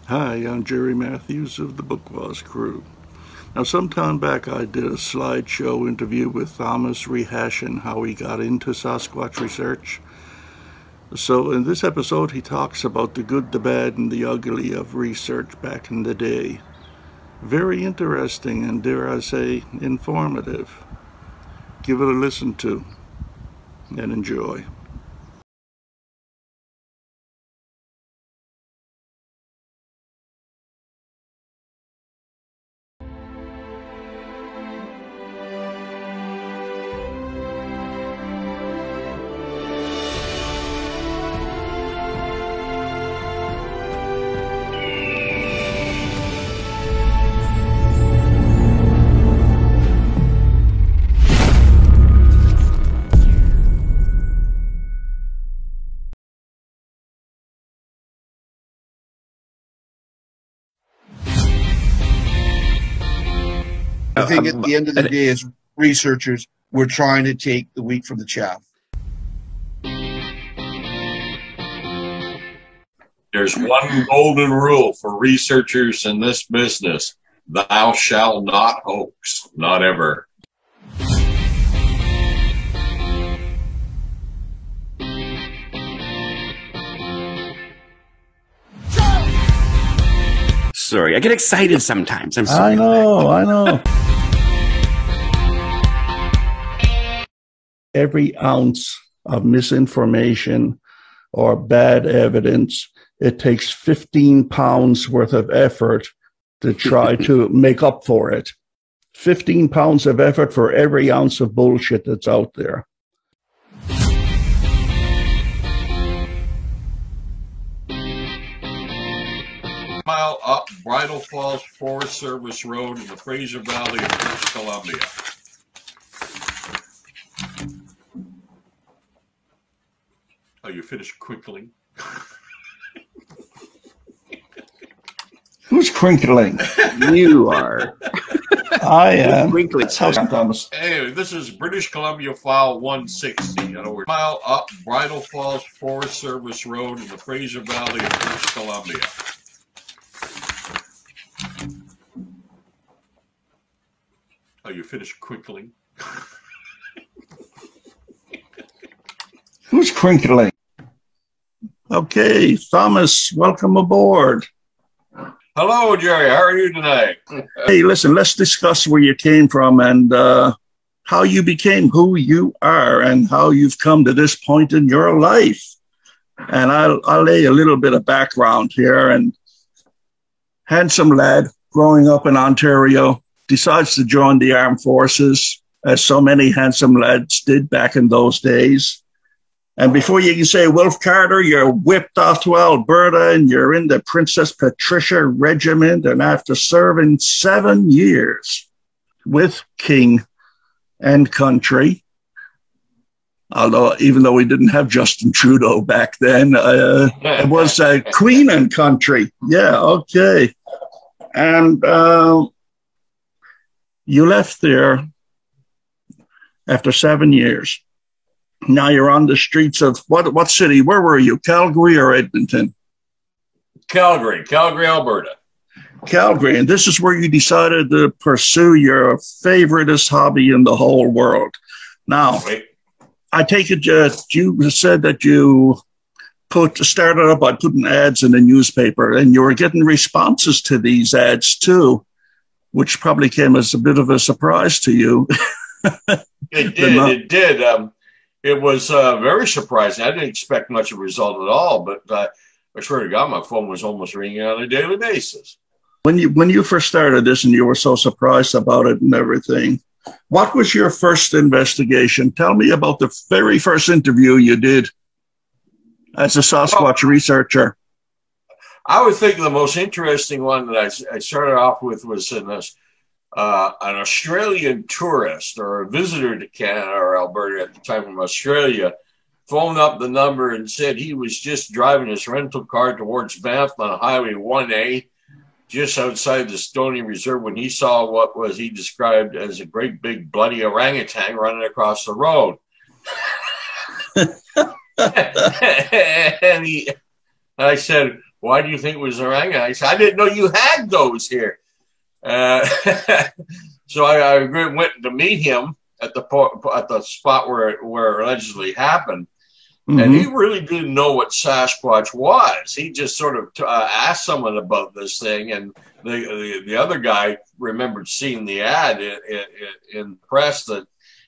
Hi, I'm Jerry Matthews of the Bukwas crew. Now, some time back I did a slideshow interview with Thomas rehashing how he got into Sasquatch research. So in this episode he talks about the good, the bad, and the ugly of research back in the day. Very interesting and, dare I say, informative. Give it a listen to and enjoy. I think at the end of the day, as researchers, we're trying to take the wheat from the chaff. There's one golden rule for researchers in this business. Thou shalt not hoax. Not ever. Sorry, I get excited sometimes. I'm sorry. I know. Every ounce of misinformation or bad evidence, it takes 15 pounds worth of effort to try to make up for it. 15 pounds of effort for every ounce of bullshit that's out there. Mile up Bridal Falls Forest Service Road in the Fraser Valley of British Columbia. Oh, you finished quickly? Who's crinkling? You are. I am. Crinkling. Thomas. Anyway, this is British Columbia File 160. In other words, mile up Bridal Falls Forest Service Road in the Fraser Valley of British Columbia. Oh, you finished quickly? Who's crinkling? Okay, Thomas, welcome aboard. Hello, Jerry. How are you tonight? Hey, listen, let's discuss where you came from and how you became who you are and how you've come to this point in your life. And I'll lay a little bit of background here. And handsome lad growing up in Ontario decides to join the armed forces, as so many handsome lads did back in those days. And before you can say Wolf Carter, you're whipped off to Alberta and you're in the Princess Patricia Regiment. And after serving 7 years with King and country, even though we didn't have Justin Trudeau back then, it was Queen and country. Yeah, okay. And you left there after 7 years. Now you're on the streets of what city? Where were you? Calgary or Edmonton? Calgary, Alberta. Calgary. And this is where you decided to pursue your favoriteest hobby in the whole world. Now, I take it you said that you started up by putting ads in the newspaper, and you were getting responses to these ads too, which probably came as a bit of a surprise to you. It did. It was very surprising. I didn't expect much of a result at all, but I swear to God, my phone was almost ringing on a daily basis. When you first started this and you were so surprised about it and everything, what was your first investigation? Tell me about the very first interview you did as a Sasquatch researcher. I would think the most interesting one that I started off with was in this. An Australian tourist or a visitor to Canada or Alberta at the time from Australia phoned up the number and said he was just driving his rental car towards Banff on Highway 1A, just outside the Stony Reserve, when he saw what was he described as a great big bloody orangutan running across the road. And I said, why do you think it was orangutan? I said, I didn't know you had those here. So I went to meet him at the spot where it allegedly happened. Mm-hmm. And he really didn't know what Sasquatch was. He just sort of asked someone about this thing, and the other guy remembered seeing the ad in the press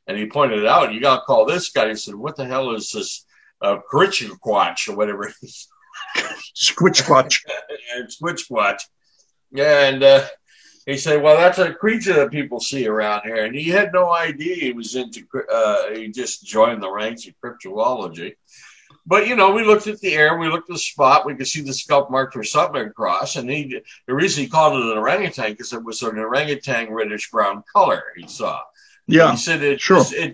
and he pointed it out. You got to call this guy. He said, "What the hell is this Squatch or whatever it is?" Squatch. And Squatch. And he said, "Well, that's a creature that people see around here." And he had no idea he was into. He just joined the ranks of cryptozoology. But, you know, we looked at the air, we looked at the spot, we could see the scalp marks were something across, and the reason he called it an orangutan because it was an orangutan reddish brown color he saw. Yeah, he said it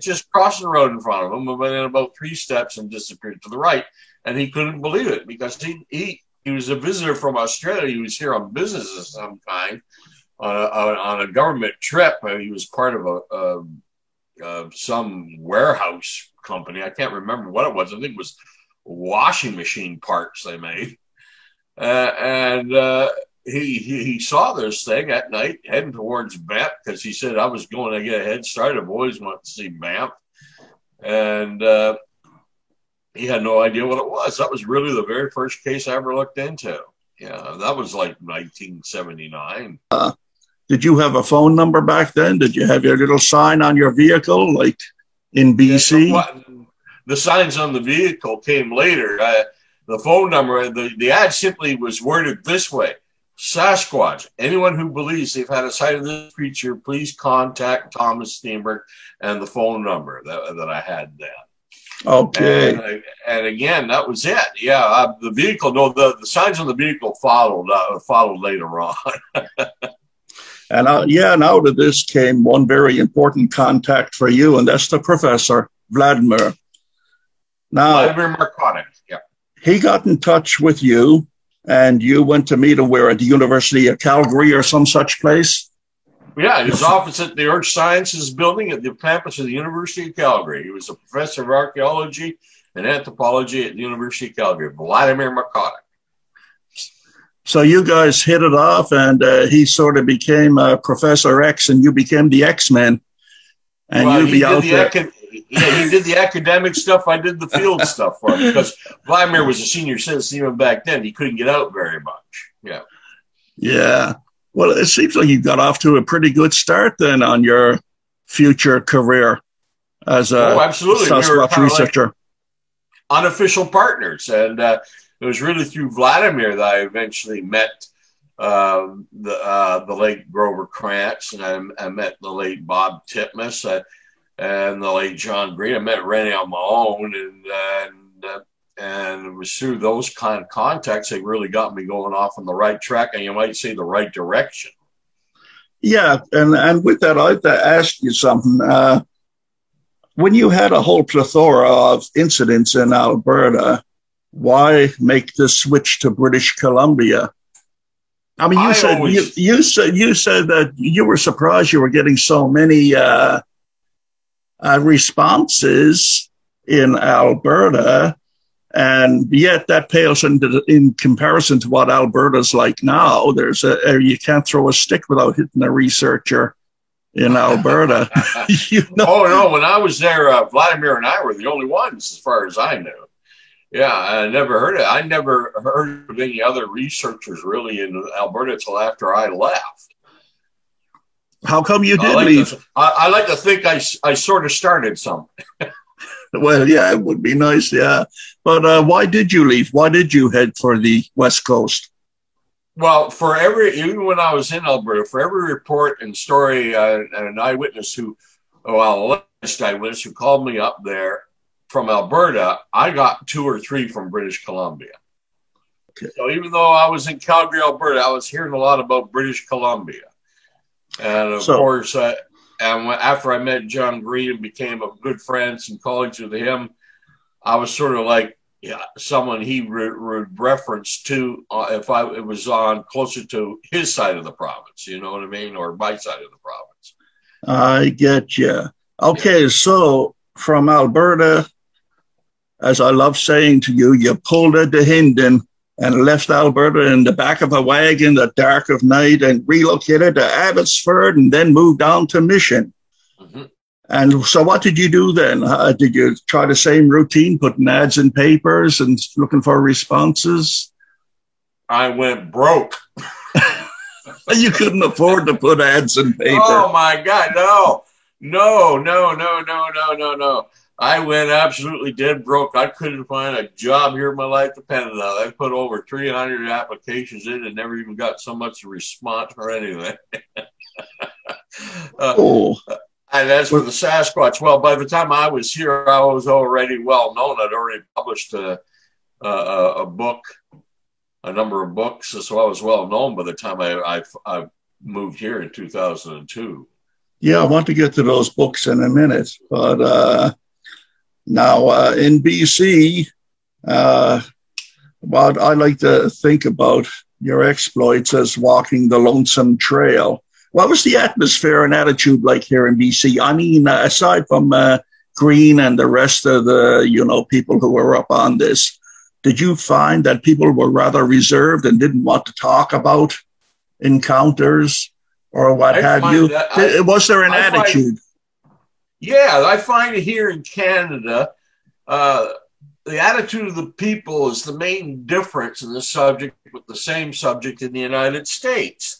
just crossed the road in front of him and went in about 3 steps and disappeared to the right, and he couldn't believe it because he was a visitor from Australia. He was here on business of some kind on a government trip. He was part of some warehouse company. I can't remember what it was. I think it was washing machine parts they made, and he saw this thing at night heading towards Banff because he said, I was going to get a head start. I've always wanted to see Banff, and he had no idea what it was. That was really the very first case I ever looked into. Yeah, that was like 1979. Did you have a phone number back then? Did you have your little sign on your vehicle like in BC? Yeah, the signs on the vehicle came later. The phone number, the ad simply was worded this way: Sasquatch. Anyone who believes they've had a sight of this creature, please contact Thomas Steenburg, and the phone number that I had then. Okay. And again, that was it. Yeah, the vehicle. No, the signs on the vehicle followed later on. And out of this came one very important contact for you, and that's the professor, Vladimir. Now, Vladimir Markonik, yeah. He got in touch with you, and you went to meet him where, at the University of Calgary or some such place? Yeah, his office at the Earth Sciences building at the campus of the University of Calgary. He was a professor of archaeology and anthropology at the University of Calgary, Vladimir Markonik. So you guys hit it off, and he sort of became Professor X, and you became the X-Men. And well, you'd be out there. He did the academic stuff. I did the field stuff for him because Vladimir was a senior citizen even back then. He couldn't get out very much. Yeah. Yeah. Well, it seems like you got off to a pretty good start then on your future career as a Sasquatch researcher. Like unofficial partners, and it was really through Vladimir that I eventually met the late Grover Krantz, and I met the late Bob Titmus, and the late John Green. I met Rene on my own, and it was through those kind of contacts that really got me going off on the right track, and you might say the right direction. Yeah, and with that, I'd like to ask you something. When you had a whole plethora of incidents in Alberta, why make the switch to British Columbia? I mean, you said that you were surprised you were getting so many responses in Alberta, and yet that pales in comparison to what Alberta's like now. You can't throw a stick without hitting a researcher in Alberta. Oh no! When I was there, Vladimir and I were the only ones, as far as I knew. Yeah, I never heard it. I never heard of any other researchers really in Alberta until after I left. How come you did leave? I like to think I sort of started something. Well, yeah, it would be nice, yeah. But why did you leave? Why did you head for the West Coast? Well, even when I was in Alberta, for every report and story, an eyewitness alleged eyewitness who called me up there from Alberta, I got 2 or 3 from British Columbia. Okay. So even though I was in Calgary, Alberta, I was hearing a lot about British Columbia. And of course, and after I met John Green and became a good friends and colleagues with him, I was sort of like someone he would reference to if it was on closer to his side of the province, you know what I mean, or my side of the province. I get you. Okay, so from Alberta, as I love saying to you, you pulled a Dahinden and left Alberta in the back of a wagon at dark of night and relocated to Abbotsford and then moved on to Mission. Mm-hmm. And so what did you do then? Did you try the same routine, putting ads in papers and looking for responses? I went broke. You couldn't afford to put ads in paper. Oh, my God, no. I went absolutely dead broke. I couldn't find a job here my life depended on it. I put over 300 applications in and never even got so much response or anything. And as for the Sasquatch, well, by the time I was here, I was already well known. I'd already published a book, a number of books, so I was well known by the time I moved here in 2002. Yeah, I want to get to those books in a minute, but now in BC, what I like to think about your exploits as walking the Lonesome Trail. What was the atmosphere and attitude like here in BC? I mean, aside from Green and the rest of the, people who were up on this, did you find that people were rather reserved and didn't want to talk about encounters or what have you? Was there an attitude? I find it here in Canada, the attitude of the people is the main difference in the subject with the same subject in the United States.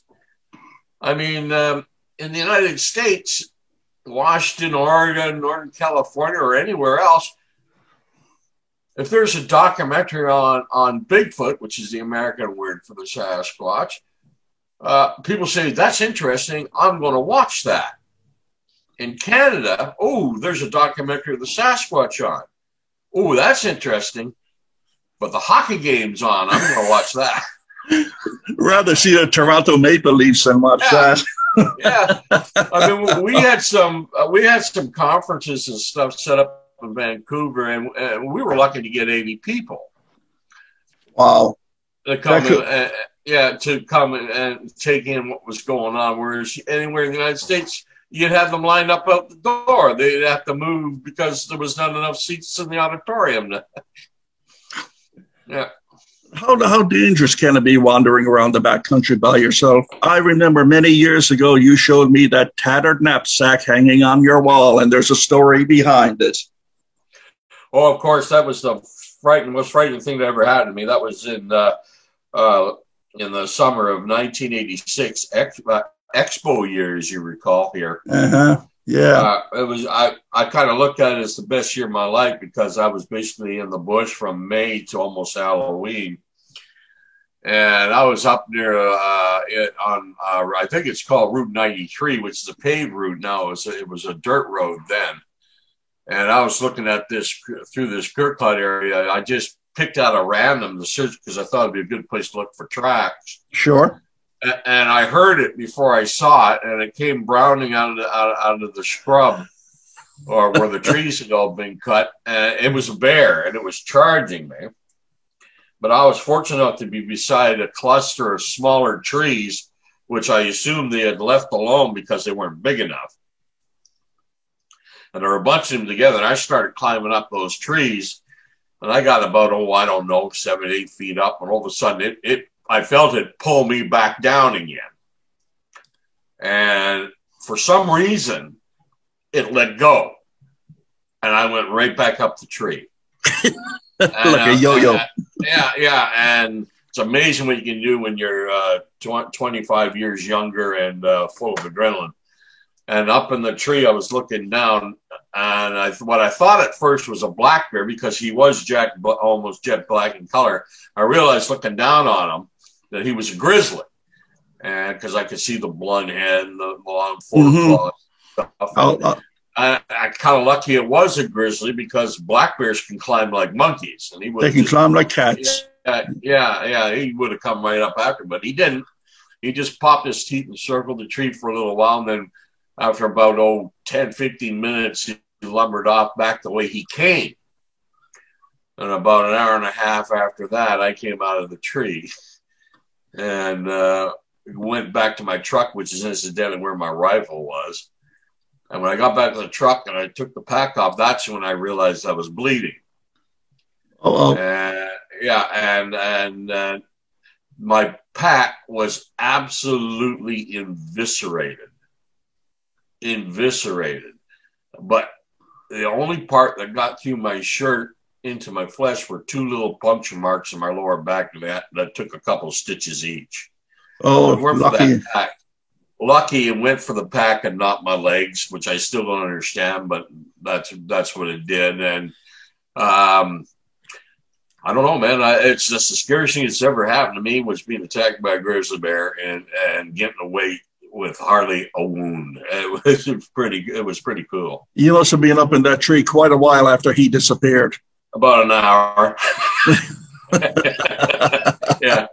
I mean, in the United States, Washington, Oregon, Northern California, or anywhere else, if there's a documentary on Bigfoot, which is the American word for the Sasquatch, people say, that's interesting, I'm going to watch that. In Canada, there's a documentary of the Sasquatch on. Oh, that's interesting. But the hockey game's on, I'm going to watch that. Rather see the Toronto Maple Leafs than watch that. Yeah. I mean, we had some conferences and stuff set up in Vancouver, and we were lucky to get 80 people. Wow. To come and take in what was going on. Whereas anywhere in the United States, you'd have them lined up out the door. They'd have to move because there was not enough seats in the auditorium. Yeah. How dangerous can it be wandering around the backcountry by yourself? I remember many years ago you showed me that tattered knapsack hanging on your wall, and there's a story behind it. Oh, of course, that was the most frightening thing that ever happened to me. That was in the summer of 1986, Expo year, as you recall here. Yeah. It was. I kind of looked at it as the best year of my life because I was basically in the bush from May to almost Halloween, and I was up near I think it's called Route 93, which is a paved route now. It was a dirt road then, and I was looking at this through this Kirkland area. I just picked out a random to search because I thought it'd be a good place to look for tracks. Sure. And I heard it before I saw it, and it came browning out of the scrub, or where the trees had all been cut. And it was a bear, and it was charging me. But I was fortunate enough to be beside a cluster of smaller trees, which I assumed they had left alone because they weren't big enough. And there were a bunch of them together, and I started climbing up those trees, and I got about 7, 8 feet up, and all of a sudden I felt it pull me back down again. And for some reason, it let go. And I went right back up the tree. Like a yo-yo. Yeah. And it's amazing what you can do when you're 25 years younger and full of adrenaline. And up in the tree, I was looking down, and what I thought at first was a black bear because he was almost jet black in color. I realized looking down on him that he was a grizzly, and because I could see the blunt head and the long forepaws stuff. I kind of lucky it was a grizzly because black bears can climb like monkeys, and they can climb like cats. Yeah, he would have come right up after, but he didn't. He just popped his teeth and circled the tree for a little while, and then after about 10, 15 minutes, he lumbered off back the way he came. And about an hour and a half after that, I came out of the tree and went back to my truck, which is incidentally where my rifle was. And when I got back to the truck and I took the pack off, that's when I realized I was bleeding. Oh. and my pack was absolutely eviscerated. But the only part that got through my shirt into my flesh were 2 little puncture marks in my lower back that took a couple of stitches each. Oh, lucky. Lucky it went for the pack and not my legs, which I still don't understand, but that's what it did. And I don't know, man. It's just the scariest thing that's ever happened to me was being attacked by a grizzly bear and getting away with hardly a wound. It was pretty cool. You must have been up in that tree quite a while after he disappeared. About an hour. Yeah.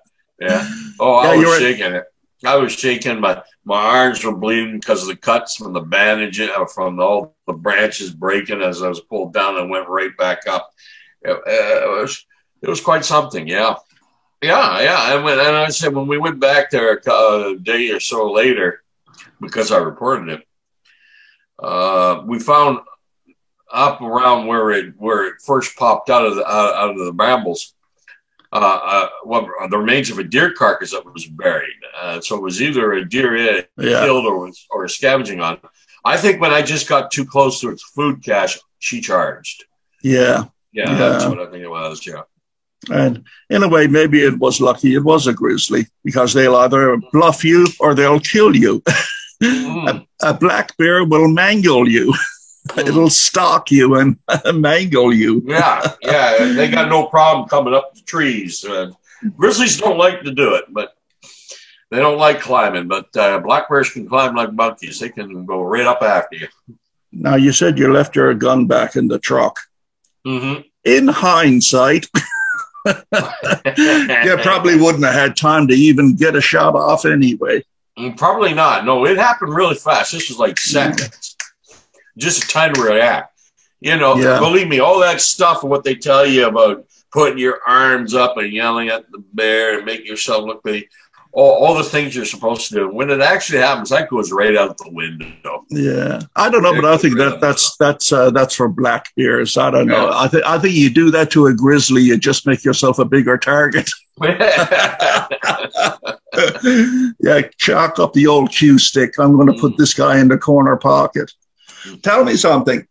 Oh, I was shaking it. I was shaking. My arms were bleeding because of the cuts from the bandage, from all the branches breaking as I was pulled down and went right back up. It was quite something. Yeah. And I said, when we went back there a day or so later, because I reported it, we found up around where it first popped out of the brambles, the remains of a deer carcass that was buried. So it was either a deer killed or scavenging on. I think when I just got too close to its food cache, she charged. Yeah, that's what I think it was. Yeah. And in a way, maybe it was lucky it was a grizzly, because they'll either bluff you or they'll kill you. A black bear will mangle you. It'll stalk you and mangle you. Yeah. They got no problem coming up the trees. Grizzlies don't like to do it, but they don't like climbing. But black bears can climb like monkeys. They can go right up after you. Now, you said you left your gun back in the truck. Mm-hmm. In hindsight, you probably wouldn't have had time to even get a shot off anyway. Probably not. No, it happened really fast. This was like seconds. Just time to react. Believe me, all that stuff and what they tell you about putting your arms up and yelling at the bear and making yourself look pretty, all the things you're supposed to do. When it actually happens, that goes right out the window. Yeah, I don't know, but I think that's for black bears. I don't know. I think you do that to a grizzly, you just make yourself a bigger target. Yeah, chalk up the old cue stick. I'm going to put this guy in the corner pocket. Tell me something.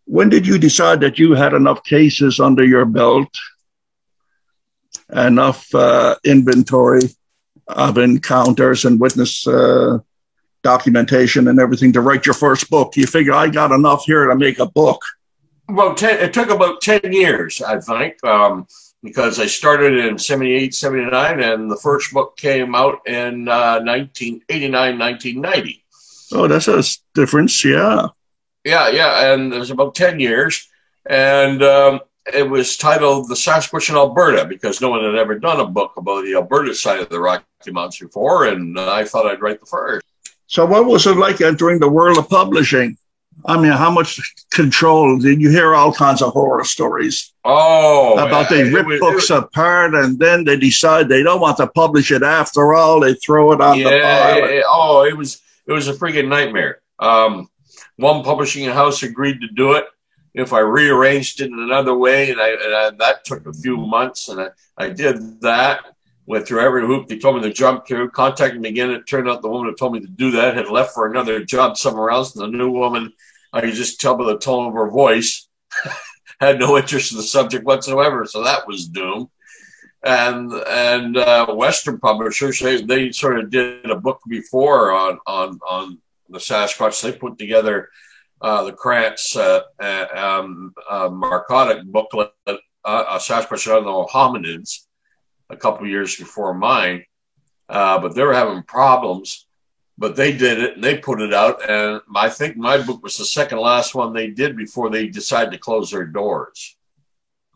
When did you decide that you had enough cases under your belt, enough inventory of encounters and witness documentation and everything to write your first book? You figure, I got enough here to make a book. Well, it took about 10 years, I think, because I started in 78, 79, and the first book came out in 1989, 1990. Oh, that's a difference, yeah. Yeah, and it was about 10 years, and it was titled The Sasquatch in Alberta, because no one had ever done a book about the Alberta side of the Rocky Mountains before, and I thought I'd write the first. So what was it like entering the world of publishing? I mean, how much control? Did you hear all kinds of horror stories? About they rip books apart, and then they decide they don't want to publish it after all. They throw it on the pile. It was a freaking nightmare. One publishing house agreed to do it if I rearranged it in another way, and that took a few months, and I did that. Went through every hoop they told me to jump through, contacted me again. It turned out the woman who told me to do that had left for another job somewhere else, and the new woman, I could just tell by the tone of her voice, had no interest in the subject whatsoever, so that was doomed. And Western publishers, they sort of did a book before on the Sasquatch. They put together the Krantz Marcotic booklet, Sasquatch and Other Hominids, a couple of years before mine, but they were having problems. But they did it, and they put it out, and I think my book was the second last one they did before they decided to close their doors.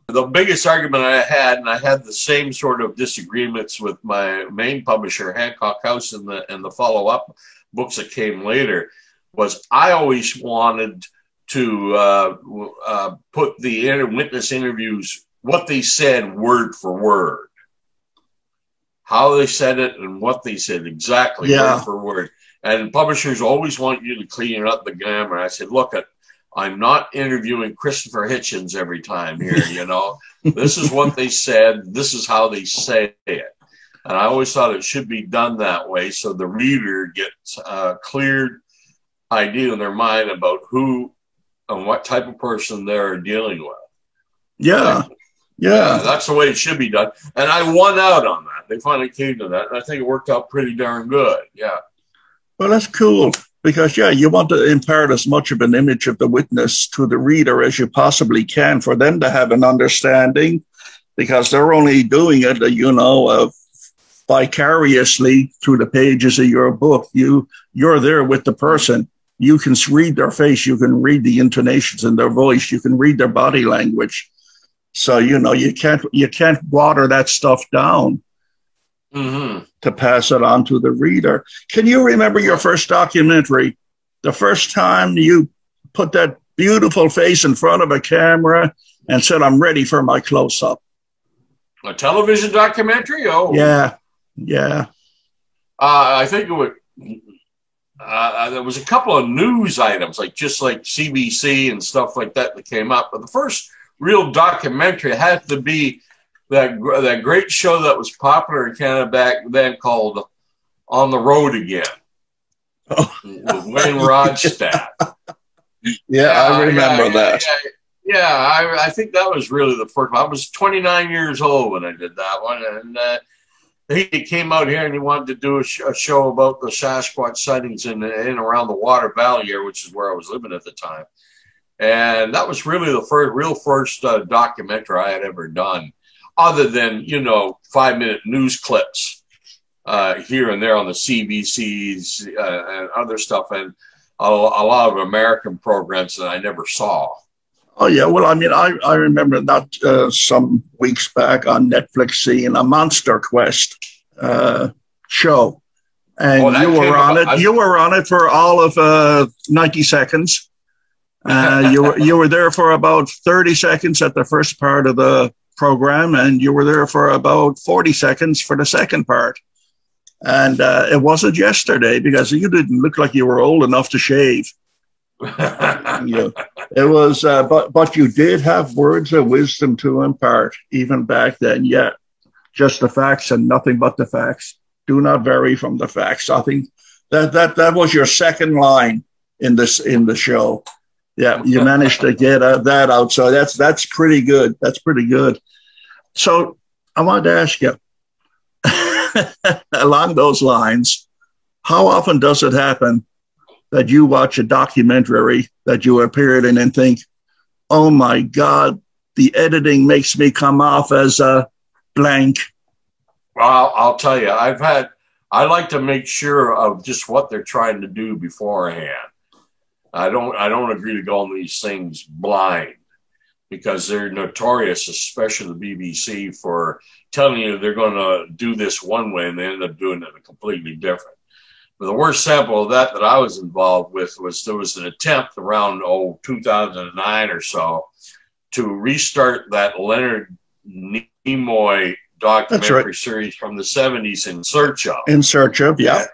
The biggest argument I had, and I had the same sort of disagreements with my main publisher, Hancock House, and the follow-up books that came later, was I always wanted to put the witness interviews, what they said word for word. How they said it and what they said exactly, word for word. And publishers always want you to clean up the grammar. I said, look, I'm not interviewing Christopher Hitchens every time here, you know. This is what they said. This is how they say it. And I always thought it should be done that way so the reader gets a clear idea in their mind about who and what type of person they're dealing with. Yeah. Yeah. That's the way it should be done. And I won out on that. They finally came to that. And I think it worked out pretty darn good. Yeah. Well, that's cool because, yeah, you want to impart as much of an image of the witness to the reader as you possibly can for them to have an understanding, because they're only doing it, you know, vicariously through the pages of your book. You're there with the person. You can read their face. You can read the intonations in their voice. You can read their body language. So, you know, you can't water that stuff down to pass it on to the reader. Can you remember your first documentary? The first time you put that beautiful face in front of a camera and said, "I'm ready for my close-up." A television documentary? Oh, yeah. Yeah. I think it would. There was a couple of news items, like CBC and stuff like that came up. But the first real documentary had to be that great show that was popular in Canada back then called On the Road Again with Wayne Rodstadt. I remember that. Yeah, I think that was really the first one. I was 29 years old when I did that one. And he came out here and he wanted to do a show about the Sasquatch sightings in and around the Water Valley here, which is where I was living at the time. And that was really the real first documentary I had ever done, other than, you know, 5-minute news clips here and there on the CBCs and other stuff, and a lot of American programs that I never saw. Oh, yeah. Well, I mean, I remember that some weeks back on Netflix seeing a Monster Quest show. And you were on it. You were on it for all of 90 seconds. You were there for about 30 seconds at the first part of the program, and you were there for about 40 seconds for the second part. And it wasn't yesterday because you didn't look like you were old enough to shave. It was, but you did have words of wisdom to impart even back then. Yeah, just the facts and nothing but the facts. Do not vary from the facts. I think that was your second line in the show. Yeah, you managed to get that out. So that's pretty good. That's pretty good. So I wanted to ask you, along those lines, how often does it happen that you watch a documentary that you appeared in and think, "Oh my God, the editing makes me come off as a blank"? Well, I'll tell you, I like to make sure of just what they're trying to do beforehand. I don't agree to go on these things blind, because they're notorious, especially the BBC, for telling you they're going to do this one way and they end up doing it completely different. But the worst sample of that I was involved with was there was an attempt around 2009 or so to restart that Leonard Nimoy documentary series from the 70s, In Search Of. In Search Of, yeah.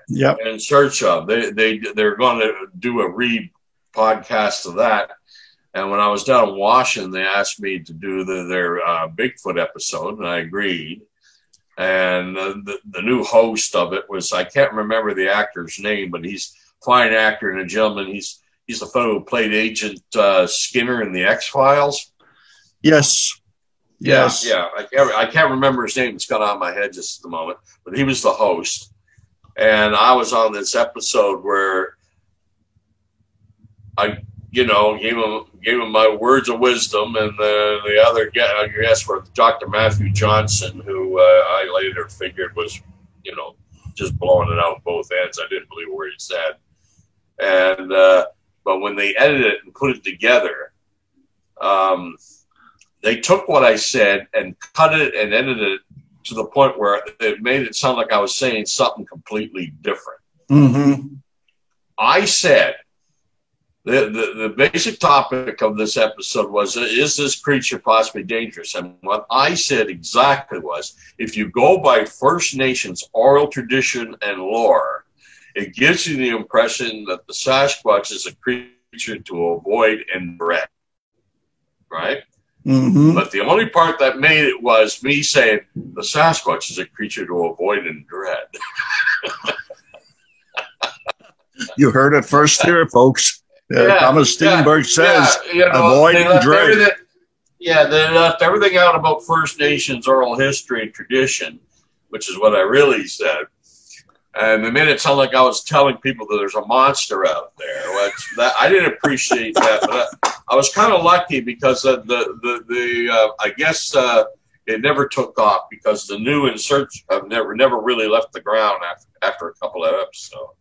In Search Of. They're going to do a podcast of that. And when I was down in Washington, they asked me to do their Bigfoot episode, and I agreed. And the new host of it was, I can't remember the actor's name, but he's a fine actor and a gentleman. He's the fellow who played Agent Skinner in the X-Files. Yes. Yeah. I can't remember his name. It's gone out of my head just at the moment. But he was the host. And I was on this episode where I, gave him my words of wisdom, and the other guest was Dr. Matthew Johnson, who I later figured was, just blowing it out both ends. I didn't believe a word he said. And but when they edited it and put it together, they took what I said and cut it and edited it to the point where it made it sound like I was saying something completely different. Mm-hmm. I said, the basic topic of this episode was, is this creature possibly dangerous? And what I said exactly was, if you go by First Nations oral tradition and lore, it gives you the impression that the Sasquatch is a creature creature to avoid and dread, right? Mm-hmm. But the only part that made it was me saying the Sasquatch is a creature to avoid and dread. You heard it first here, folks. Thomas Steenburg says, avoid and dread. They left everything out about First Nations oral history and tradition, which is what I really said. And they made it sound like I was telling people that there's a monster out there. I didn't appreciate that, but I was kind of lucky because I guess it never took off because the new in search have never really left the ground after a couple of episodes.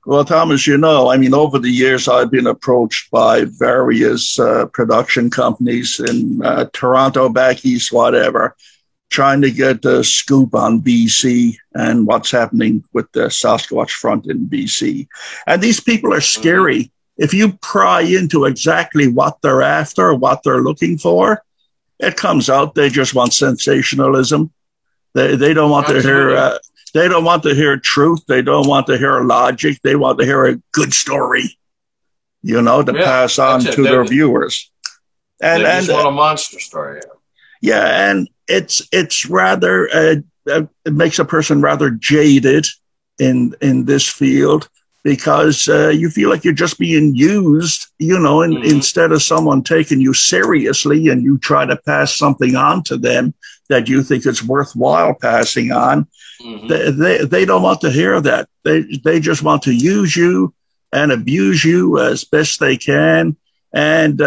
Well, Thomas, over the years, I've been approached by various production companies in Toronto, back east, whatever, trying to get the scoop on BC and what's happening with the Sasquatch front in BC. And these people are scary. Mm-hmm. If you pry into exactly what they're after, what they're looking for, it comes out they just want sensationalism. They don't want to hear... They don't want to hear truth. They don't want to hear logic. They want to hear a good story, to pass on to their viewers. And they just want a monster story. Yeah, and it's rather it makes a person rather jaded in this field because you feel like you're just being used, instead of someone taking you seriously, and you try to pass something on to them that you think is worthwhile passing on. Mm-hmm. They don't want to hear that. They just want to use you and abuse you as best they can. And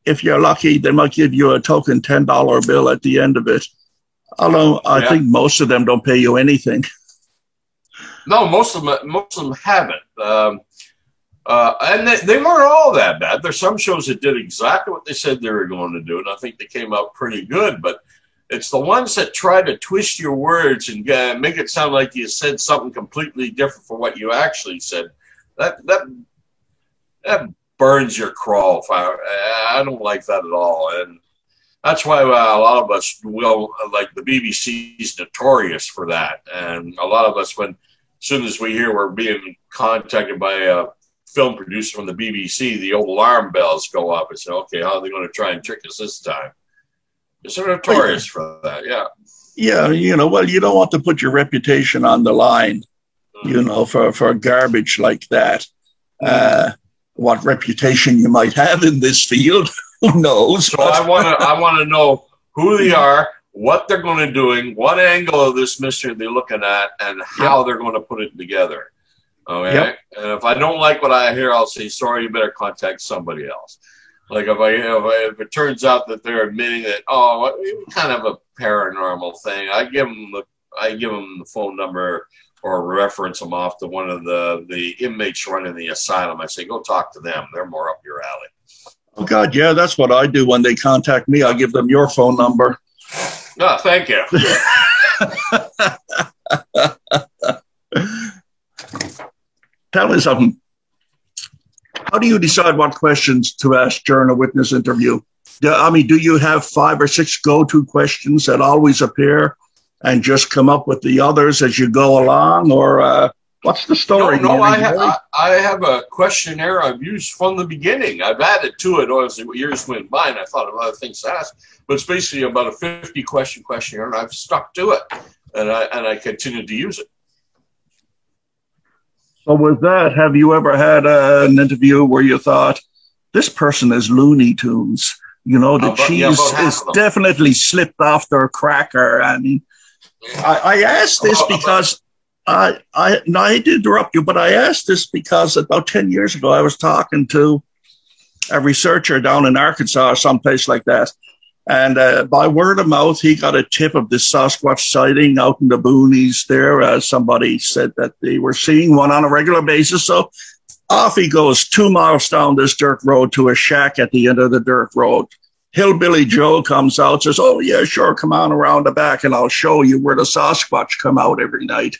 if you're lucky, they might give you a token $10 bill at the end of it. Although I think most of them don't pay you anything. No, most of them haven't. And they weren't all that bad. There's some shows that did exactly what they said they were going to do, and I think they came out pretty good. But it's the ones that try to twist your words and make it sound like you said something completely different from what you actually said. That burns your crawl. I don't like that at all. And that's why a lot of us like the BBC is notorious for that. And a lot of us, as soon as we hear we're being contacted by a film producer from the BBC, the old alarm bells go up and say, okay, how are they going to try and trick us this time? They're notorious for that, Yeah, you don't want to put your reputation on the line, for garbage like that. What reputation you might have in this field, who knows? So I want to know who they are, what they're going to doing, what angle of this mystery they're looking at, and how they're going to put it together. Okay, and if I don't like what I hear, I'll say, sorry, you better contact somebody else. Like if it turns out that they're admitting that, kind of a paranormal thing, I give them the phone number or reference them off to one of the inmates running the asylum. I say, go talk to them. They're more up your alley. Oh God, yeah, that's what I do when they contact me. I give them your phone number. No, thank you. Tell me something. How do you decide what questions to ask during a witness interview? Do you have 5 or 6 go-to questions that always appear and just come up with the others as you go along? Or what's the story? No, I have a questionnaire I've used from the beginning. I've added to it as years went by, and I thought of other things to ask. But it's basically about a 50-question questionnaire, and I've stuck to it, and I continue to use it. So with that, have you ever had an interview where you thought, this person is Looney Tunes? The cheese is definitely slipped off their cracker. I mean, I asked this because I did interrupt you, but I asked this because about 10 years ago, I was talking to a researcher down in Arkansas or someplace like that. And by word of mouth, he got a tip of this Sasquatch sighting out in the boonies there. Somebody said that they were seeing one on a regular basis. So off he goes 2 miles down this dirt road to a shack at the end of the dirt road. Hillbilly Joe comes out, says, oh, yeah, sure, come on around the back and I'll show you where the Sasquatch come out every night.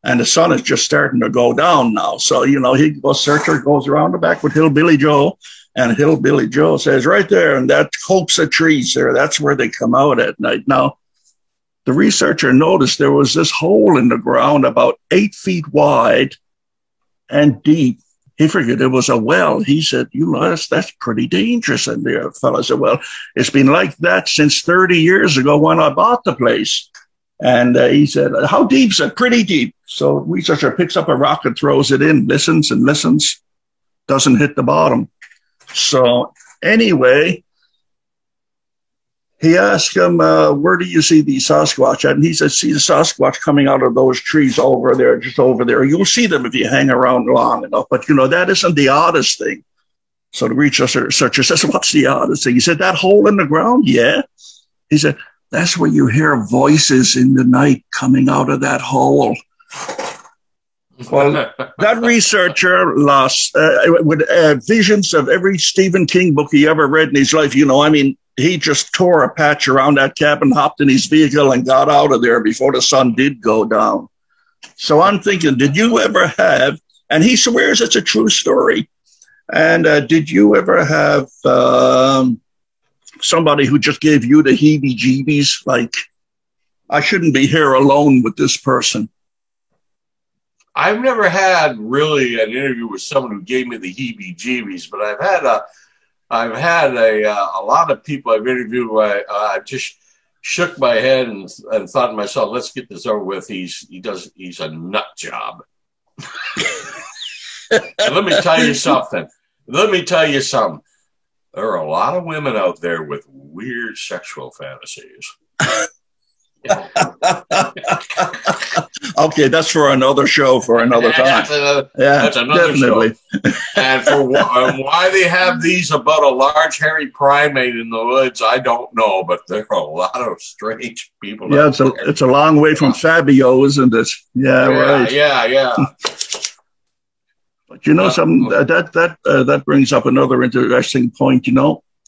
And the sun is just starting to go down now. So, searcher goes around the back with Hillbilly Joe. And Hillbilly Joe says, right there, and that copse of trees there, that's where they come out at night. Now, the researcher noticed there was this hole in the ground about 8 feet wide and deep He figured it was a well. He said, that's pretty dangerous in there. The fellow said, well, it's been like that since 30 years ago when I bought the place. And he said, how deep? He said, pretty deep. So researcher picks up a rock and throws it in, listens and listens, doesn't hit the bottom. So anyway, he asked him, where do you see the Sasquatch at? And he said, see the Sasquatch coming out of those trees over there, just over there. You'll see them if you hang around long enough. But, that isn't the oddest thing. So the researcher says, what's the oddest thing? He said, that hole in the ground? Yeah. He said, that's where you hear voices in the night coming out of that hole. Well, that researcher lost with visions of every Stephen King book he ever read in his life. He just tore a patch around that cabin, hopped in his vehicle, and got out of there before the sun did go down. So I'm thinking, did you ever have, and he swears it's a true story, and did you ever have somebody who just gave you the heebie-jeebies, like, I shouldn't be here alone with this person? I've never had really an interview with someone who gave me the heebie-jeebies, but I've had a lot of people I've interviewed where I just shook my head and thought to myself, let's get this over with. He's a nut job. And let me tell you something. There are a lot of women out there with weird sexual fantasies. Okay, that's for another show, for another time. That's another definitely. Show. And for why they have these about a large hairy primate in the woods, I don't know, but there are a lot of strange people. Yeah, it's a long way from Fabio, isn't it? Yeah, right. Yeah. But something that brings up another interesting point.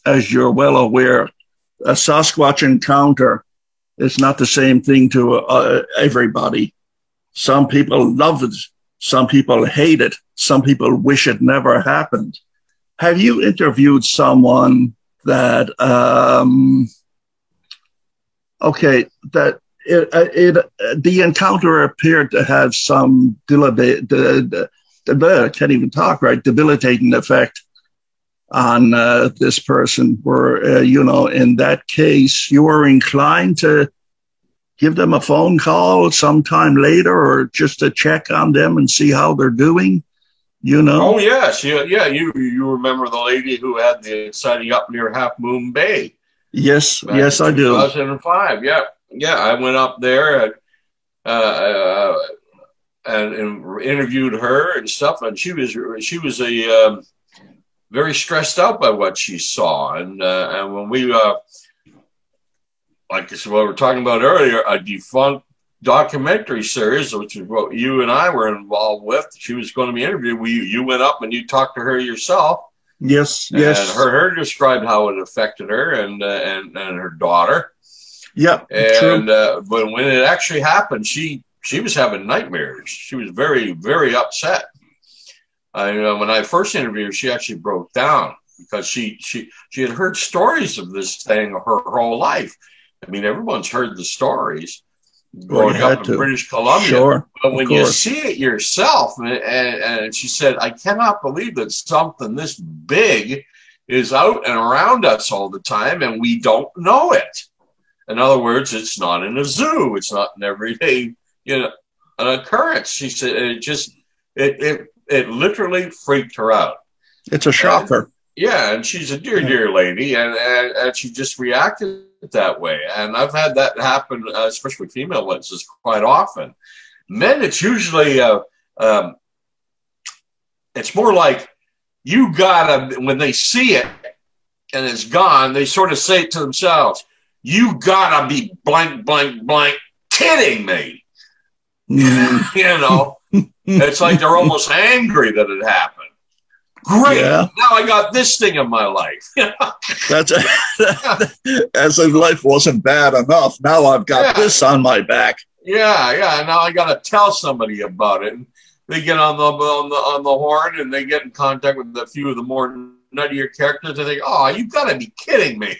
As you're well aware, a Sasquatch encounter is not the same thing to everybody. Some people love it. Some people hate it. Some people wish it never happened. Have you interviewed someone that, the encounter appeared to have some debilitating effect on this person, where, in that case, you were inclined to give them a phone call sometime later, or just to check on them and see how they're doing, Oh, yes. Yeah. You remember the lady who had the sighting up near Half Moon Bay? Yes, I do. 2005, yeah. I went up there and interviewed her and stuff, and she was very stressed out by what she saw, and when we like what we were talking about earlier, a defunct documentary series, which is what you and I were involved with. She was going to be interviewed. You went up and you talked to her yourself. Yes. And her described how it affected her and her daughter. Yep. And but when it actually happened, she was having nightmares. She was very, very upset. When I first interviewed her, she actually broke down because she had heard stories of this thing her whole life. I mean, everyone's heard the stories growing up in British Columbia. Sure, but when you see it yourself, and she said, I cannot believe that something this big is out and around us all the time, and we don't know it. In other words, it's not in a zoo. It's not an everyday, an occurrence. She said it literally freaked her out. It's a shocker. And she's a dear lady, and she just reacted that way. And I've had that happen, especially with female witnesses, quite often. Men, it's usually it's more like you gotta, when they see it and it's gone, they sort of say it to themselves, you gotta be blank, blank, blank kidding me. It's like they're almost angry that it happened. Great. Yeah. Now I got this thing in my life. As if life wasn't bad enough. Now I've got this on my back. Yeah. Now I got to tell somebody about it. And they get on the horn and they get in contact with a few of the more nuttier characters. And they think, "Oh, you got to be kidding me."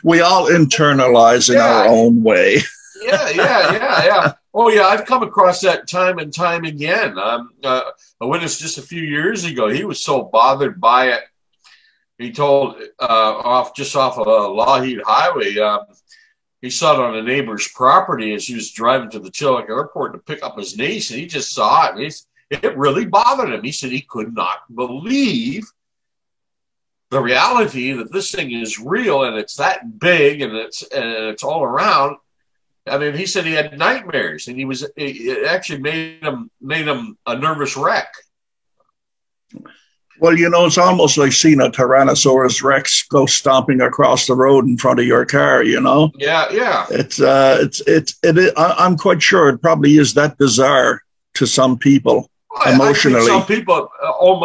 We all internalize in our own way. Yeah. Oh, yeah, I've come across that time and time again. A witness just a few years ago, he was so bothered by it. He told, off of a Lougheed highway, he saw it on a neighbor's property as he was driving to the Chilliwack Airport to pick up his niece, and he just saw it, and it really bothered him. He said he could not believe the reality that this thing is real, and it's that big, and it's all around. I mean, he said he had nightmares, and it actually made him a nervous wreck. Well, you know, it's almost like seeing a Tyrannosaurus Rex go stomping across the road in front of your car, you know? Yeah, yeah. I'm quite sure it probably is that bizarre to some people emotionally. I think some people,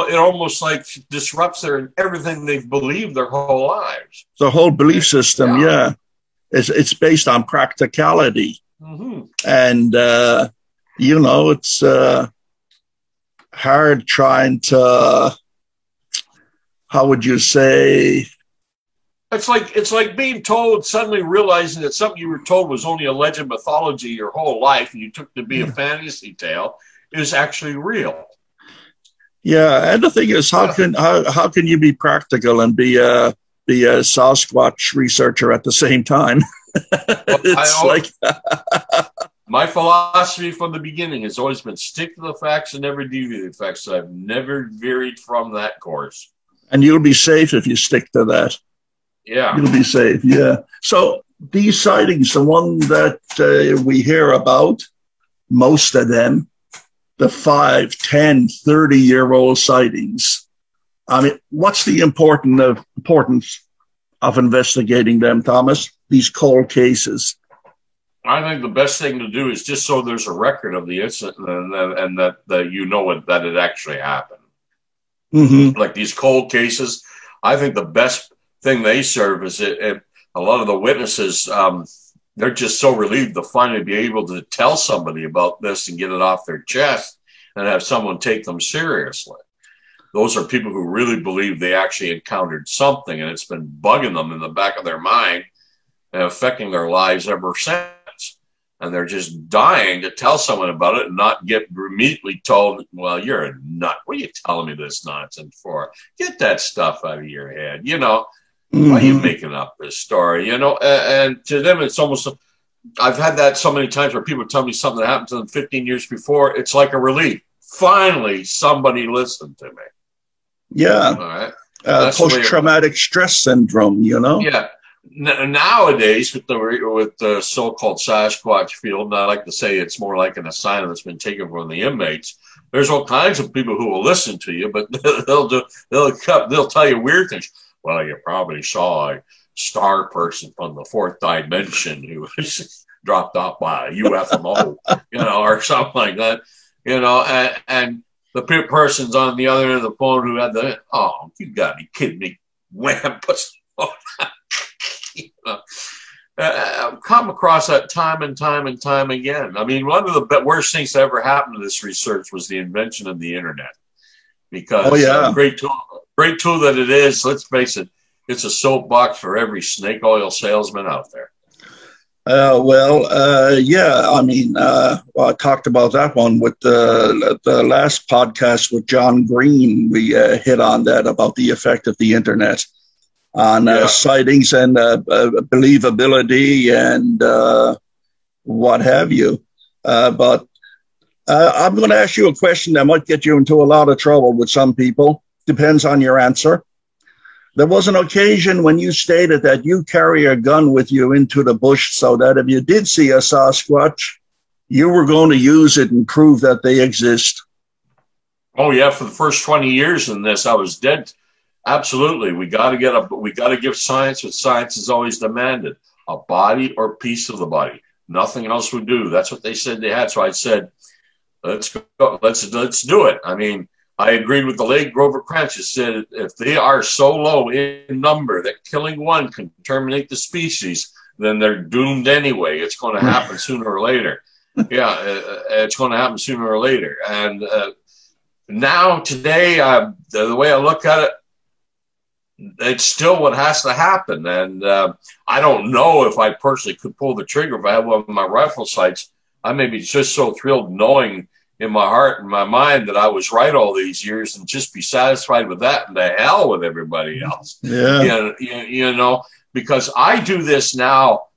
it almost like disrupts everything they've believed their whole lives. The whole belief system, yeah. It's based on practicality. Mm-hmm. And, you know, it's hard trying to... How would you say? It's like being told, suddenly realizing that something you were told was only a legend mythology your whole life, and you took to be a fantasy tale, is actually real. Yeah, and the thing is, how can you be practical and be a Sasquatch researcher at the same time? My philosophy from the beginning has always been stick to the facts and never deviate the facts. So I've never varied from that course. And you'll be safe if you stick to that. Yeah. You'll be safe, yeah. So these sightings, the one that we hear about, most of them, the 5, 10, 30-year-old sightings, I mean, what's the importance of investigating them, Thomas, these cold cases? I think the best thing to do is just so there's a record of the incident and that you know that it actually happened. Mm-hmm. Like these cold cases, I think the best thing they serve is a lot of the witnesses, they're just so relieved to finally be able to tell somebody about this and get it off their chest and have someone take them seriously. Those are people who really believe they actually encountered something, and it's been bugging them in the back of their mind and affecting their lives ever since. And they're just dying to tell someone about it and not get immediately told, well, you're a nut. What are you telling me this nonsense for? Get that stuff out of your head. You know, why are you making up this story? You know, and to them, it's almost, I've had that so many times where people tell me something that happened to them 15 years before. It's like a relief. Finally, somebody listened to me. Yeah. All right. Post-traumatic stress syndrome, you know? Yeah. Nowadays, with the so-called Sasquatch field, and I like to say it's more like an assignment that's been taken from the inmates. There's all kinds of people who will listen to you, but they'll tell you weird things. Well, you probably saw a star person from the fourth dimension who was dropped off by a UFO, you know, or something like that, you know, and the person's on the other end of the phone who had you got to be kidding me. Wham, puts the phone down. You know, I've come across that time and time and time again. I mean, one of the worst things that ever happened to this research was the invention of the internet. Because great tool that it is, let's face it, it's a soapbox for every snake oil salesman out there. Yeah, I mean, I talked about that one with the last podcast with John Green. We hit on that about the effect of the internet on sightings and believability and what have you. But I'm going to ask you a question that might get you into a lot of trouble with some people. Depends on your answer. There was an occasion when you stated that you carry a gun with you into the bush so that if you did see a Sasquatch, you were going to use it and prove that they exist. Oh yeah, for the first 20 years in this, I was dead. Absolutely, we got to give science what science has always demanded: a body or piece of the body. Nothing else would do. That's what they said they had. So I said, let's go. Let's do it. I mean, I agreed with the late Grover Krantz, who said if they are so low in number that killing one can terminate the species, then they're doomed anyway. It's going to happen sooner or later. Yeah, it's going to happen sooner or later. And now, today, the way I look at it, it's still what has to happen. And I don't know if I personally could pull the trigger if I had one of my rifle sights. I may be just so thrilled knowing in my heart and my mind that I was right all these years and just be satisfied with that and to hell with everybody else. Yeah. You know, because I do this now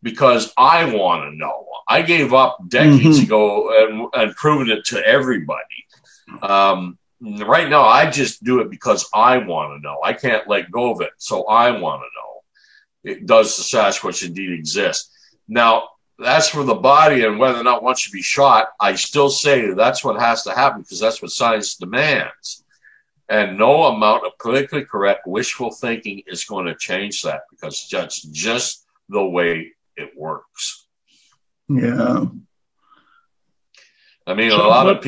because I want to know. I gave up decades ago and proven it to everybody. Right now, I just do it because I want to know. I can't let go of it, so I want to know. Does the Sasquatch indeed exist? Now, as for the body and whether or not one should be shot, I still say that's what has to happen because that's what science demands. And no amount of politically correct wishful thinking is going to change that because that's just the way it works. Yeah. I mean, a lot of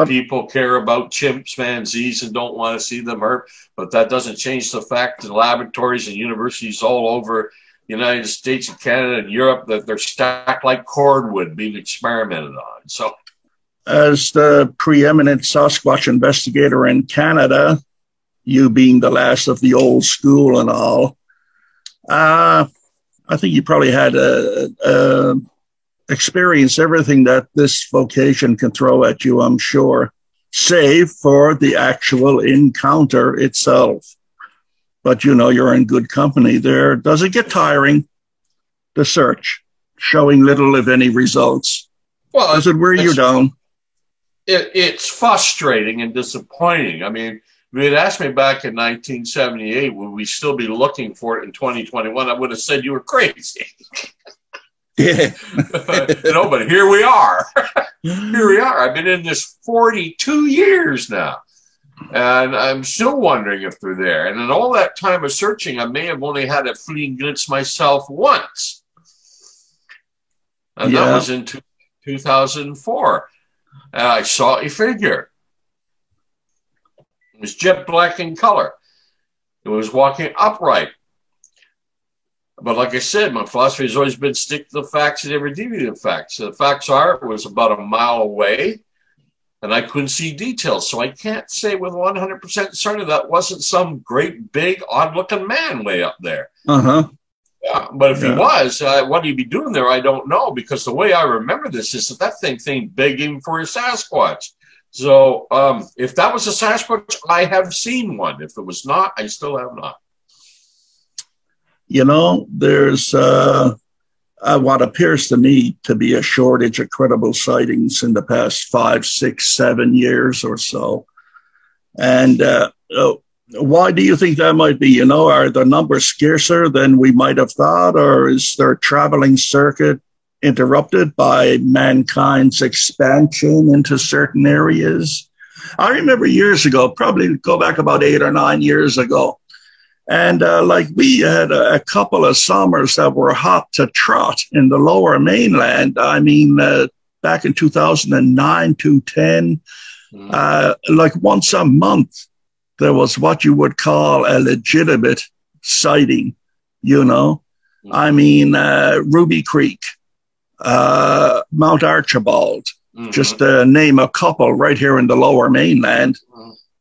people care about chimpanzees and don't want to see them hurt, but that doesn't change the fact that laboratories and universities all over the United States and Canada and Europe that they're stacked like cordwood being experimented on. So, as the preeminent Sasquatch investigator in Canada, you being the last of the old school and all, I think you probably had experienced everything that this vocation can throw at you, I'm sure, save for the actual encounter itself. But, you know, you're in good company there. Does it get tiring, the search, showing little, if any, results? Well, does it wear you down? It's frustrating and disappointing. I mean, if you had asked me back in 1978, would we still be looking for it in 2021? I would have said you were crazy. Yeah. No, but here we are. Here we are. I've been in this 42 years now. And I'm still wondering if they're there. And in all that time of searching, I may have only had a fleeting glimpse myself once. And that was in 2004. And I saw a figure. It was jet black in color. It was walking upright. But like I said, my philosophy has always been stick to the facts and never deviate the facts. So the facts are it was about a mile away. And I couldn't see details, so I can't say with 100% certainty that wasn't some great, big, odd-looking man way up there. Yeah, but if he was, what he'd be doing there, I don't know, because the way I remember this is that thing big even for a Sasquatch. So if that was a Sasquatch, I have seen one. If it was not, I still have not. You know, there's what appears to me to be a shortage of credible sightings in the past 5, 6, 7 years or so. And why do you think that might be? You know, are the numbers scarcer than we might have thought, or is their traveling circuit interrupted by mankind's expansion into certain areas? I remember years ago, probably go back about 8 or 9 years ago, and like we had a couple of summers that were hot to trot in the lower mainland. I mean, back in 2009 to 10, like once a month, there was what you would call a legitimate sighting, you know. I mean, Ruby Creek, Mount Archibald, just to name a couple right here in the lower mainland.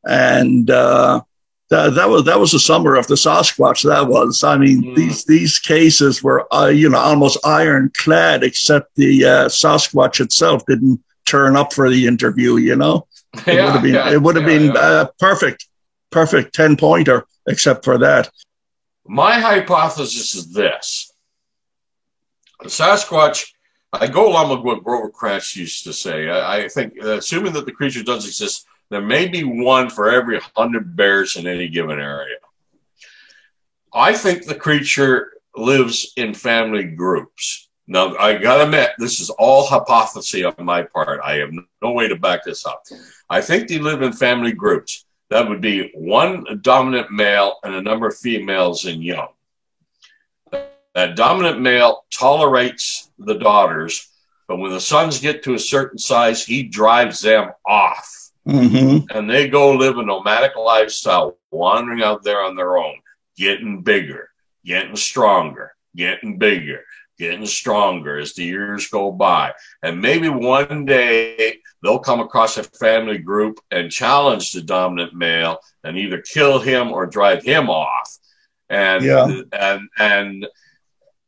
And that was the summer of the Sasquatch. That was, I mean, these cases were, you know, almost ironclad, except the Sasquatch itself didn't turn up for the interview, you know. It would have been perfect 10-pointer, except for that. My hypothesis is this. The Sasquatch, I go along with what Grover Krantz used to say. I think, assuming that the creature does exist, there may be one for every 100 bears in any given area. I think the creature lives in family groups. Now, I got to admit, this is all hypothesis on my part. I have no way to back this up. I think they live in family groups. That would be one dominant male and a number of females and young. That dominant male tolerates the daughters, but when the sons get to a certain size, he drives them off. And they go live a nomadic lifestyle, wandering out there on their own, getting bigger, getting stronger, getting bigger, getting stronger as the years go by. And maybe one day they'll come across a family group and challenge the dominant male and either kill him or drive him off. And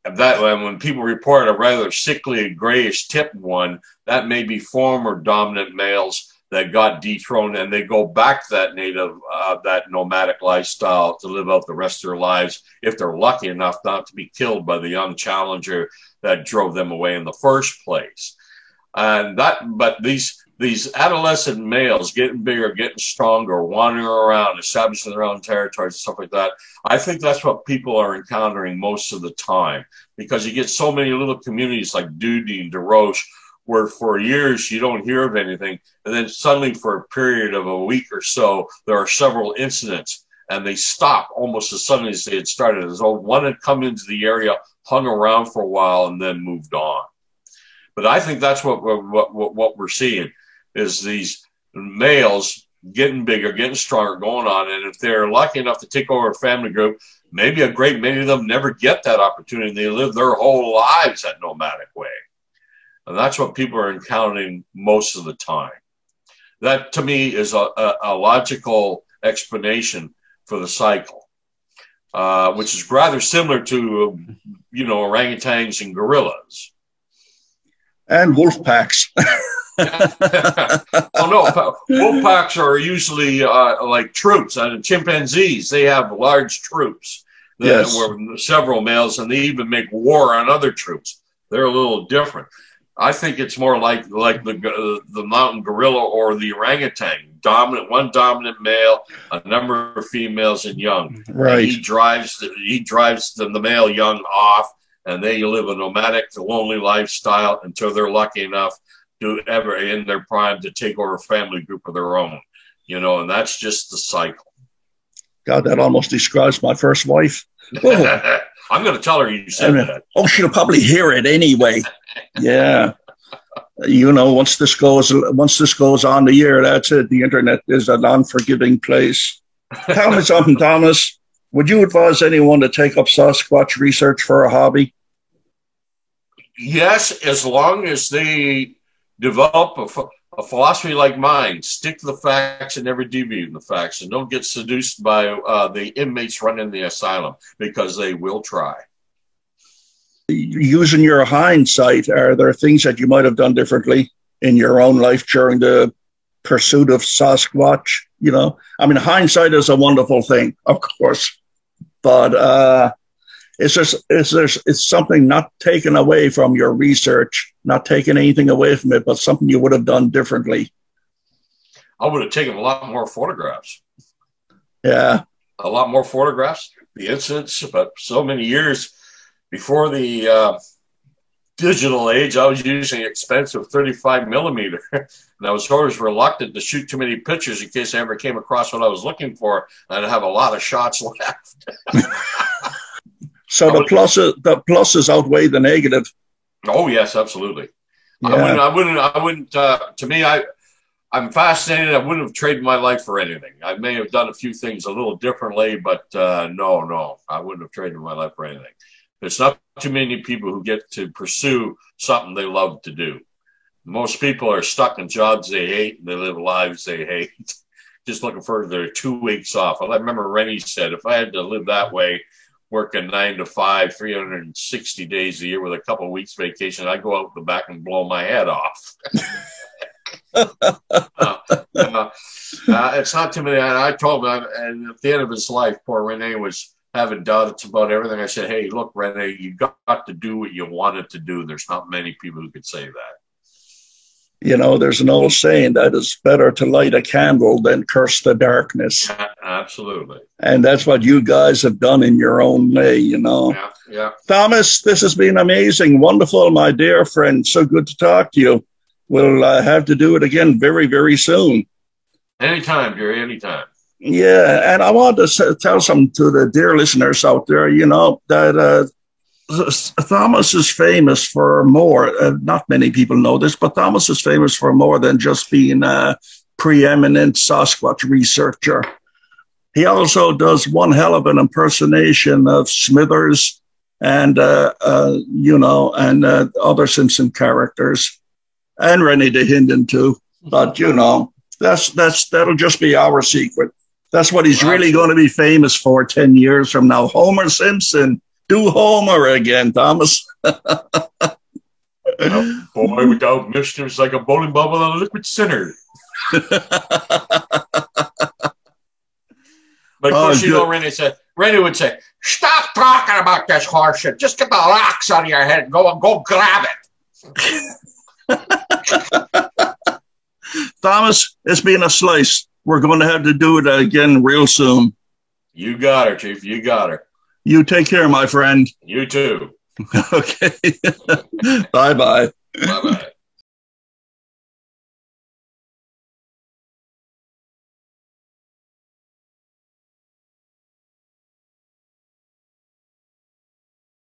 that when people report a rather sickly grayish tipped one, that may be former dominant males that got dethroned, and they go back to that that nomadic lifestyle to live out the rest of their lives if they're lucky enough not to be killed by the young challenger that drove them away in the first place. But these adolescent males getting bigger, getting stronger, wandering around, establishing their own territories and stuff like that, I think that's what people are encountering most of the time, because you get so many little communities like Dudy and DeRoche where for years you don't hear of anything, and then suddenly for a period of a week or so, there are several incidents, and they stop almost as suddenly as they had started, as though one had come into the area, hung around for a while, and then moved on. But I think that's what we're seeing, is these males getting bigger, getting stronger, going on, and if they're lucky enough to take over a family group, maybe a great many of them never get that opportunity. They live their whole lives that nomadic way. And that's what people are encountering most of the time. That, to me, is a logical explanation for the cycle, which is rather similar to, orangutans and gorillas. And wolf packs. Oh, no. Wolf packs are usually like troops. And chimpanzees, they have large troops. Yes. Were several males, and they even make war on other troops. They're a little different. I think it's more like the mountain gorilla or the orangutan. One dominant male, a number of females and young. Right. And he drives the male young off, and they live a nomadic, lonely lifestyle until they're lucky enough to ever in their prime to take over a family group of their own. And that's just the cycle. God, that almost describes my first wife. Oh. I'm going to tell her you said that. Oh, she'll probably hear it anyway. Yeah. Once this goes on the air, that's it. The internet is an unforgiving place. Tell me something, Thomas. Would you advise anyone to take up Sasquatch research for a hobby? Yes, as long as they develop a philosophy like mine. Stick to the facts and never deviate from the facts, and don't get seduced by the inmates running the asylum, because they will try. Using your hindsight, are there things that you might have done differently in your own life during the pursuit of Sasquatch? Hindsight is a wonderful thing, of course, but it's something not taken away from your research, not taking anything away from it, but something you would have done differently. I would have taken a lot more photographs. Yeah. A lot more photographs. The incidents, but so many years before the digital age, I was using expensive 35 millimeter. And I was always reluctant to shoot too many pictures in case I ever came across what I was looking for. And I'd have a lot of shots left. So the pluses outweigh the negative. Oh yes, absolutely. Yeah. I wouldn't. To me, I'm fascinated. I wouldn't have traded my life for anything. I may have done a few things a little differently, but no, I wouldn't have traded my life for anything. There's not too many people who get to pursue something they love to do. Most people are stuck in jobs they hate, and they live lives they hate, just looking for their 2 weeks off. I remember Rene said, if I had to live that way, working 9 to 5, 360 days a year with a couple of weeks vacation, I'd go out the back and blow my head off. It's not too many. I told him, and at the end of his life, poor Rene was having doubts about everything. I said, hey, look, Rene, you got to do what you wanted to do. There's not many people who could say that. There's an old saying that it's better to light a candle than curse the darkness. Absolutely. And that's what you guys have done in your own way, Yeah. Thomas, this has been amazing, wonderful, my dear friend. So good to talk to you. We'll have to do it again very, very soon. Anytime, Jerry, anytime. Yeah, and I want to tell something to the dear listeners out there, that Thomas is famous for more, not many people know this, but Thomas is famous for more than just being a preeminent Sasquatch researcher. He also does one hell of an impersonation of Smithers and, and other Simpson characters, and Rene Dahinden too. But, that'll just be our secret. That's what he's really going to be famous for 10 years from now. Homer Simpson Do Homer again, Thomas. A boy without mischief is like a bowling ball with a liquid center. But of course, you know, Rene would say, "Stop talking about this horse shit. Just get the rocks out of your head and go grab it." Thomas, it's been a slice. We're going to have to do it again real soon. You got her, Chief. You got her. You take care, my friend. You too. Okay. Bye-bye. Bye-bye.